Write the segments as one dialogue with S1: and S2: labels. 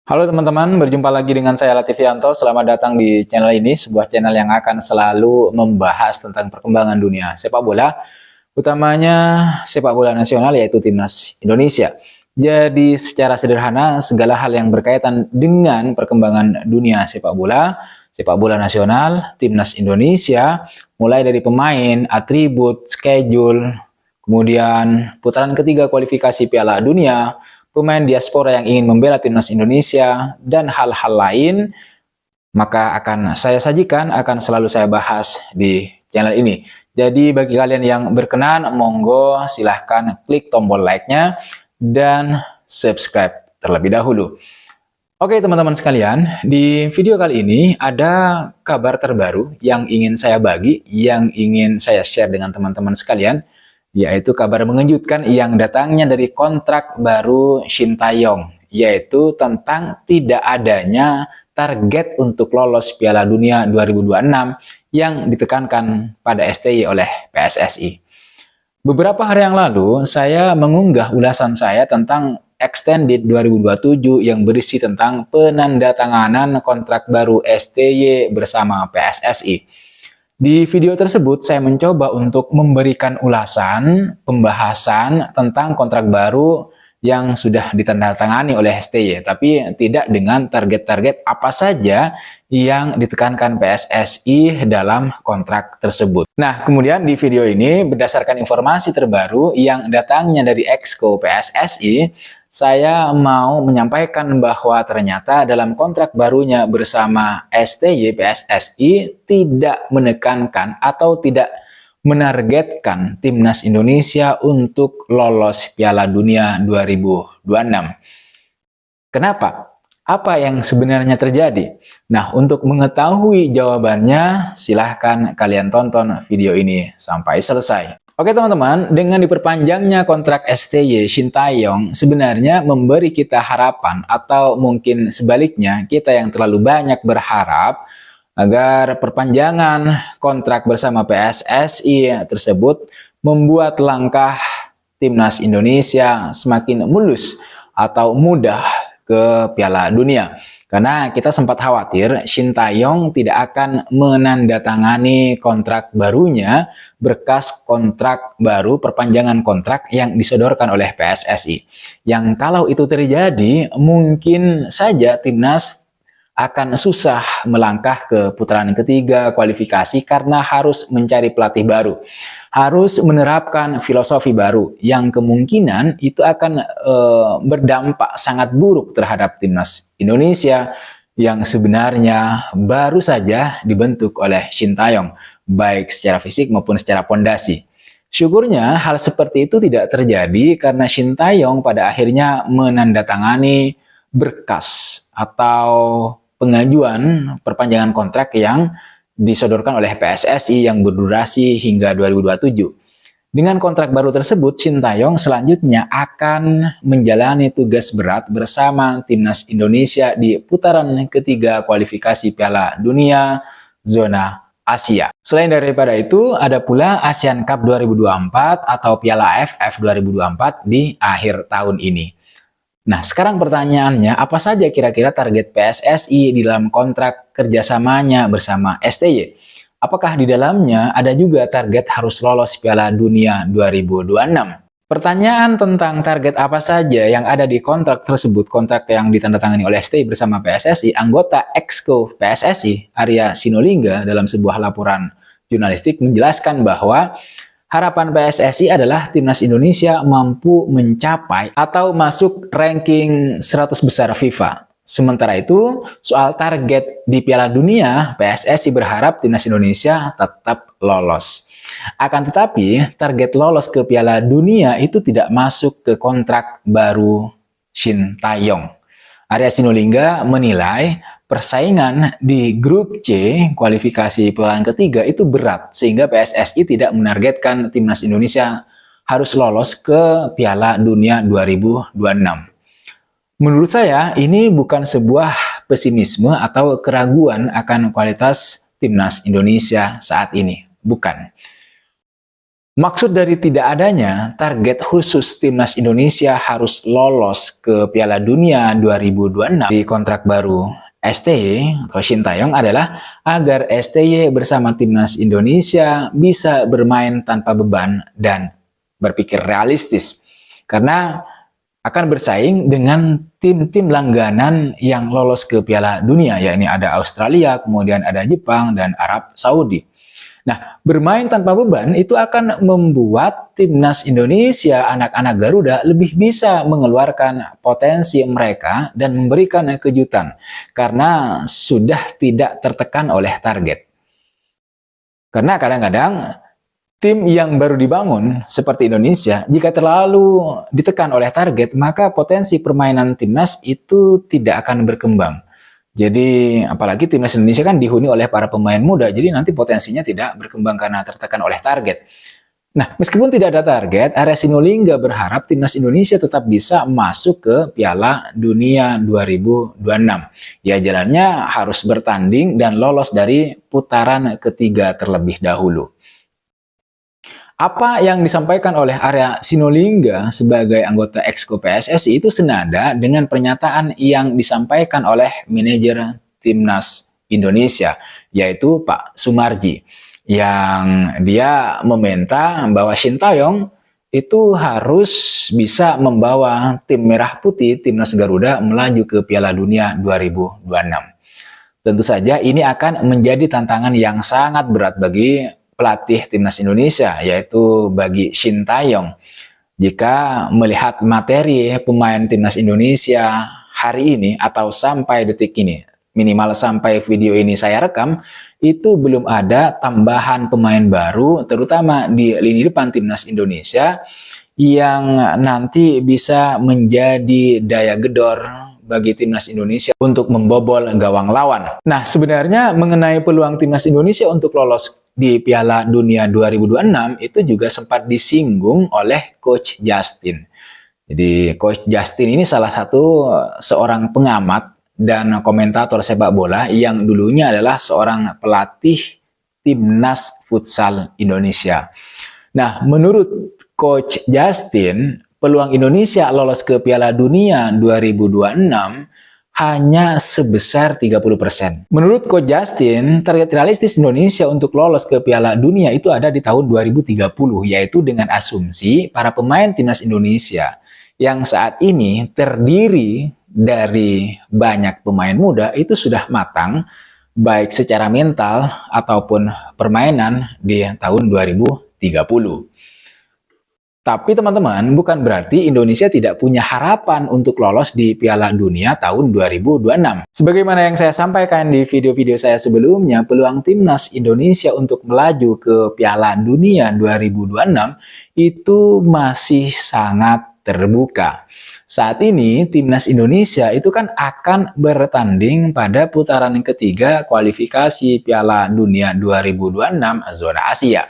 S1: Halo teman-teman, berjumpa lagi dengan saya Latifianto. Selamat datang di channel ini, sebuah channel yang akan selalu membahas tentang perkembangan dunia sepak bola, utamanya sepak bola nasional yaitu Timnas Indonesia. Jadi secara sederhana, segala hal yang berkaitan dengan perkembangan dunia sepak bola nasional, Timnas Indonesia, mulai dari pemain, atribut, schedule, kemudian putaran ketiga kualifikasi Piala Dunia, pemain diaspora yang ingin membela Timnas Indonesia, dan hal-hal lain, maka akan saya sajikan, akan selalu saya bahas di channel ini. Jadi bagi kalian yang berkenan, monggo silahkan klik tombol like-nya dan subscribe terlebih dahulu. Oke teman-teman sekalian, di video kali ini ada kabar terbaru yang ingin saya bagi, yang ingin saya share dengan teman-teman sekalian, yaitu kabar mengejutkan yang datangnya dari kontrak baru Shin Tae-yong, yaitu tentang tidak adanya target untuk lolos Piala Dunia 2026 yang ditekankan pada STY oleh PSSI. Beberapa hari yang lalu, saya mengunggah ulasan saya tentang Extended 2027 yang berisi tentang penandatanganan kontrak baru STY bersama PSSI. Di video tersebut, saya mencoba untuk memberikan ulasan, pembahasan tentang kontrak baru yang sudah ditandatangani oleh STY, tapi tidak dengan target-target apa saja yang ditekankan PSSI dalam kontrak tersebut. Nah, kemudian di video ini, berdasarkan informasi terbaru yang datangnya dari Exco PSSI, saya mau menyampaikan bahwa ternyata dalam kontrak barunya bersama STY PSSI tidak menekankan atau tidak menargetkan Timnas Indonesia untuk lolos Piala Dunia 2026. Kenapa? Apa yang sebenarnya terjadi? Nah, untuk mengetahui jawabannya, silahkan kalian tonton video ini sampai selesai. Oke teman-teman, dengan diperpanjangnya kontrak STY Shin Tae-yong sebenarnya memberi kita harapan, atau mungkin sebaliknya kita yang terlalu banyak berharap agar perpanjangan kontrak bersama PSSI tersebut membuat langkah Timnas Indonesia semakin mulus atau mudah ke Piala Dunia. Karena kita sempat khawatir Shin Tae-yong tidak akan menandatangani kontrak barunya berkas kontrak baru perpanjangan kontrak yang disodorkan oleh PSSI. Yang kalau itu terjadi, mungkin saja Timnas akan susah melangkah ke putaran ketiga kualifikasi karena harus mencari pelatih baru. Harus menerapkan filosofi baru yang kemungkinan itu akan berdampak sangat buruk terhadap Timnas Indonesia yang sebenarnya baru saja dibentuk oleh Shin Tae-yong, baik secara fisik maupun secara pondasi. Syukurnya hal seperti itu tidak terjadi karena Shin Tae-yong pada akhirnya menandatangani berkas atau pengajuan perpanjangan kontrak yang disodorkan oleh PSSI yang berdurasi hingga 2027. Dengan kontrak baru tersebut, Shin Tae-yong selanjutnya akan menjalani tugas berat bersama Timnas Indonesia di putaran ketiga kualifikasi Piala Dunia zona Asia. Selain daripada itu, ada pula ASEAN Cup 2024 atau Piala AFF 2024 di akhir tahun ini. Nah, sekarang pertanyaannya, apa saja kira-kira target PSSI di dalam kontrak kerjasamanya bersama STY? Apakah di dalamnya ada juga target harus lolos Piala Dunia 2026? Pertanyaan tentang target apa saja yang ada di kontrak tersebut, kontrak yang ditandatangani oleh STY bersama PSSI, anggota Exco PSSI, Arya Sinulinga, dalam sebuah laporan jurnalistik menjelaskan bahwa harapan PSSI adalah Timnas Indonesia mampu mencapai atau masuk ranking 100 besar FIFA. Sementara itu, soal target di Piala Dunia, PSSI berharap Timnas Indonesia tetap lolos. Akan tetapi, target lolos ke Piala Dunia itu tidak masuk ke kontrak baru Shin Tae-yong. Arya Sinulinga menilai persaingan di grup C kualifikasi putaran ketiga itu berat sehingga PSSI tidak menargetkan Timnas Indonesia harus lolos ke Piala Dunia 2026. Menurut saya ini bukan sebuah pesimisme atau keraguan akan kualitas Timnas Indonesia saat ini, bukan. Maksud dari tidak adanya target khusus timnas Indonesia harus lolos ke Piala Dunia 2026 di kontrak baru STY atau Shin Tae-yong adalah agar STY bersama timnas Indonesia bisa bermain tanpa beban dan berpikir realistis. Karena akan bersaing dengan tim-tim langganan yang lolos ke Piala Dunia, yakni ada Australia, kemudian ada Jepang, dan Arab Saudi. Nah, bermain tanpa beban itu akan membuat timnas Indonesia anak-anak Garuda lebih bisa mengeluarkan potensi mereka dan memberikan kejutan karena sudah tidak tertekan oleh target. Karena kadang-kadang tim yang baru dibangun seperti Indonesia, jika terlalu ditekan oleh target, maka potensi permainan timnas itu tidak akan berkembang. Jadi apalagi timnas Indonesia kan dihuni oleh para pemain muda, jadi nanti potensinya tidak berkembang karena tertekan oleh target. Nah, meskipun tidak ada target, Arya Sinulinga berharap timnas Indonesia tetap bisa masuk ke Piala Dunia 2026. Ya, jalannya harus bertanding dan lolos dari putaran ketiga terlebih dahulu. Apa yang disampaikan oleh Arya Sinulinga sebagai anggota Exco PSSI itu senada dengan pernyataan yang disampaikan oleh manajer Timnas Indonesia, yaitu Pak Sumarji, yang dia meminta bahwa Shin Tae-yong itu harus bisa membawa tim merah putih Timnas Garuda melaju ke Piala Dunia 2026. Tentu saja ini akan menjadi tantangan yang sangat berat bagi pelatih Timnas Indonesia, yaitu bagi Shin Tae-yong. Jika melihat materi pemain Timnas Indonesia hari ini atau sampai detik ini, minimal sampai video ini saya rekam, itu belum ada tambahan pemain baru, terutama di lini depan Timnas Indonesia, yang nanti bisa menjadi daya gedor bagi Timnas Indonesia untuk membobol gawang lawan. Nah, sebenarnya mengenai peluang Timnas Indonesia untuk lolos di Piala Dunia 2026 itu juga sempat disinggung oleh Coach Justin. Jadi Coach Justin ini salah satu seorang pengamat dan komentator sepak bola yang dulunya adalah seorang pelatih Timnas Futsal Indonesia. Nah, menurut Coach Justin, peluang Indonesia lolos ke Piala Dunia 2026 hanya sebesar 30%. Menurut Coach Justin, target realistis Indonesia untuk lolos ke Piala Dunia itu ada di tahun 2030, yaitu dengan asumsi para pemain Timnas Indonesia yang saat ini terdiri dari banyak pemain muda itu sudah matang, baik secara mental ataupun permainan di tahun 2030. Tapi teman-teman, bukan berarti Indonesia tidak punya harapan untuk lolos di Piala Dunia tahun 2026. Sebagaimana yang saya sampaikan di video-video saya sebelumnya, peluang Timnas Indonesia untuk melaju ke Piala Dunia 2026 itu masih sangat terbuka. Saat ini, Timnas Indonesia itu kan akan bertanding pada putaran ketiga kualifikasi Piala Dunia 2026 zona Asia.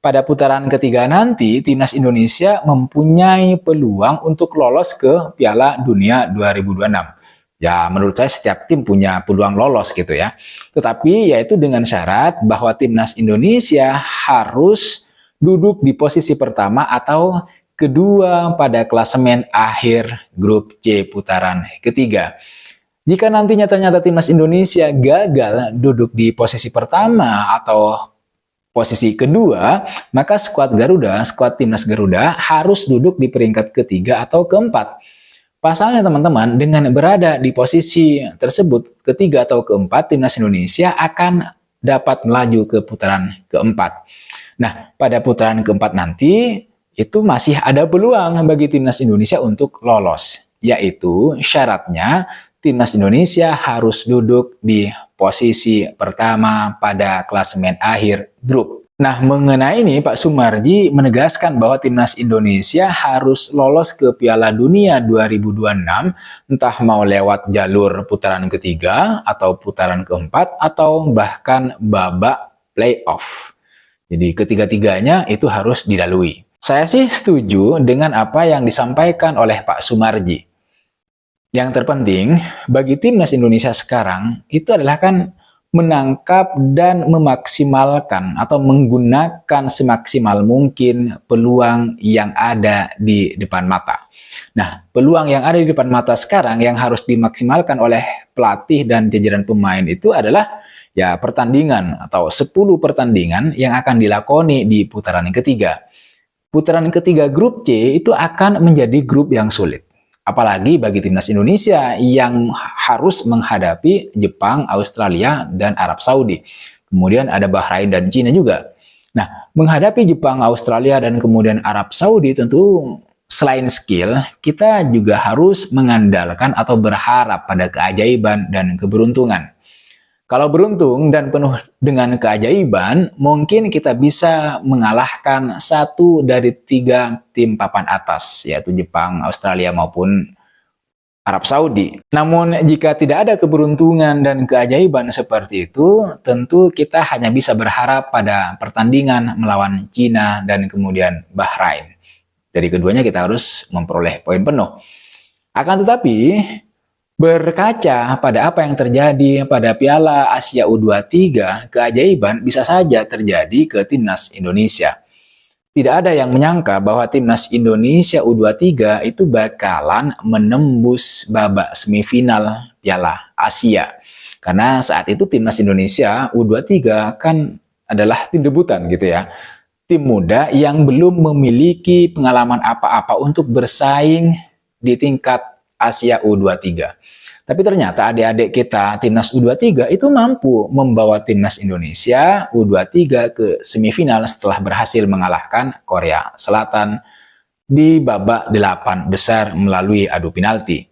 S1: Pada putaran ketiga nanti, Timnas Indonesia mempunyai peluang untuk lolos ke Piala Dunia 2026. Ya, menurut saya setiap tim punya peluang lolos gitu ya. Tetapi yaitu dengan syarat bahwa Timnas Indonesia harus duduk di posisi pertama atau kedua pada klasemen akhir grup C putaran ketiga. Jika nantinya ternyata Timnas Indonesia gagal duduk di posisi pertama atau posisi kedua, maka skuad Timnas Garuda harus duduk di peringkat ketiga atau keempat. Pasalnya teman-teman, dengan berada di posisi tersebut, ketiga atau keempat, Timnas Indonesia akan dapat melaju ke putaran keempat. Nah, pada putaran keempat nanti, itu masih ada peluang bagi Timnas Indonesia untuk lolos. Yaitu syaratnya, Timnas Indonesia harus duduk di posisi pertama pada klasemen akhir grup. Nah, mengenai ini Pak Sumarji menegaskan bahwa Timnas Indonesia harus lolos ke Piala Dunia 2026, entah mau lewat jalur putaran ketiga atau putaran keempat atau bahkan babak playoff. Jadi ketiga-tiganya itu harus dilalui. Saya sih setuju dengan apa yang disampaikan oleh Pak Sumarji. Yang terpenting bagi Timnas Indonesia sekarang itu adalah kan menangkap dan memaksimalkan atau menggunakan semaksimal mungkin peluang yang ada di depan mata. Nah, peluang yang ada di depan mata sekarang yang harus dimaksimalkan oleh pelatih dan jajaran pemain itu adalah ya pertandingan atau 10 pertandingan yang akan dilakoni di putaran ketiga. Putaran ketiga grup C itu akan menjadi grup yang sulit. Apalagi bagi timnas Indonesia yang harus menghadapi Jepang, Australia, dan Arab Saudi. Kemudian ada Bahrain dan Cina juga. Nah, menghadapi Jepang, Australia, dan kemudian Arab Saudi tentu selain skill, kita juga harus mengandalkan atau berharap pada keajaiban dan keberuntungan. Kalau beruntung dan penuh dengan keajaiban, mungkin kita bisa mengalahkan 1 dari 3 tim papan atas, yaitu Jepang, Australia, maupun Arab Saudi. Namun, jika tidak ada keberuntungan dan keajaiban seperti itu, tentu kita hanya bisa berharap pada pertandingan melawan Cina dan kemudian Bahrain. Dari keduanya kita harus memperoleh poin penuh. Akan tetapi, berkaca pada apa yang terjadi pada Piala Asia U23, keajaiban bisa saja terjadi ke timnas Indonesia. Tidak ada yang menyangka bahwa timnas Indonesia U23 itu bakalan menembus babak semifinal Piala Asia. Karena saat itu timnas Indonesia U23 kan adalah tim debutan gitu ya. Tim muda yang belum memiliki pengalaman apa-apa untuk bersaing di tingkat Asia U23. Tapi ternyata adik-adik kita timnas U23 itu mampu membawa timnas Indonesia U23 ke semifinal setelah berhasil mengalahkan Korea Selatan di babak 8 besar melalui adu penalti.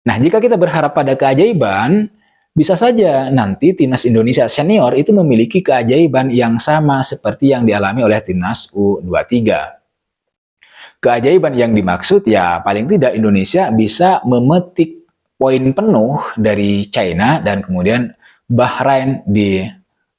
S1: Nah, jika kita berharap pada keajaiban, bisa saja nanti timnas Indonesia senior itu memiliki keajaiban yang sama seperti yang dialami oleh timnas U23. Keajaiban yang dimaksud ya paling tidak Indonesia bisa memetik poin penuh dari China dan kemudian Bahrain di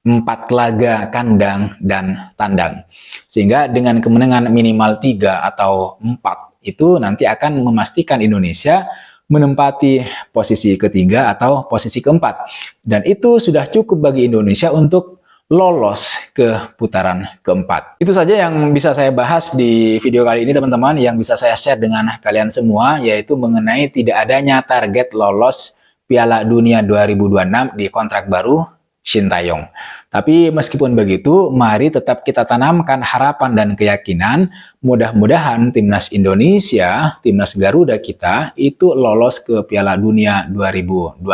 S1: 4 laga kandang dan tandang. Sehingga dengan kemenangan minimal 3 atau 4 itu nanti akan memastikan Indonesia menempati posisi ketiga atau posisi keempat. Dan itu sudah cukup bagi Indonesia untuk lolos ke putaran keempat. Itu saja yang bisa saya bahas di video kali ini teman-teman, yang bisa saya share dengan kalian semua, yaitu mengenai tidak adanya target lolos Piala Dunia 2026 di kontrak baru Shin Tae-yong. Tapi meskipun begitu, mari tetap kita tanamkan harapan dan keyakinan, mudah-mudahan timnas Indonesia, timnas Garuda kita, itu lolos ke Piala Dunia 2026.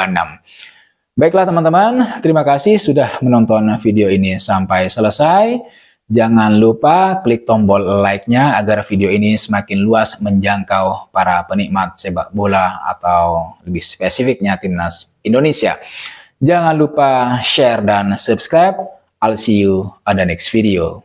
S1: Baiklah teman-teman, terima kasih sudah menonton video ini sampai selesai. Jangan lupa klik tombol like-nya agar video ini semakin luas menjangkau para penikmat sepak bola atau lebih spesifiknya timnas Indonesia. Jangan lupa share dan subscribe. I'll see you on the next video.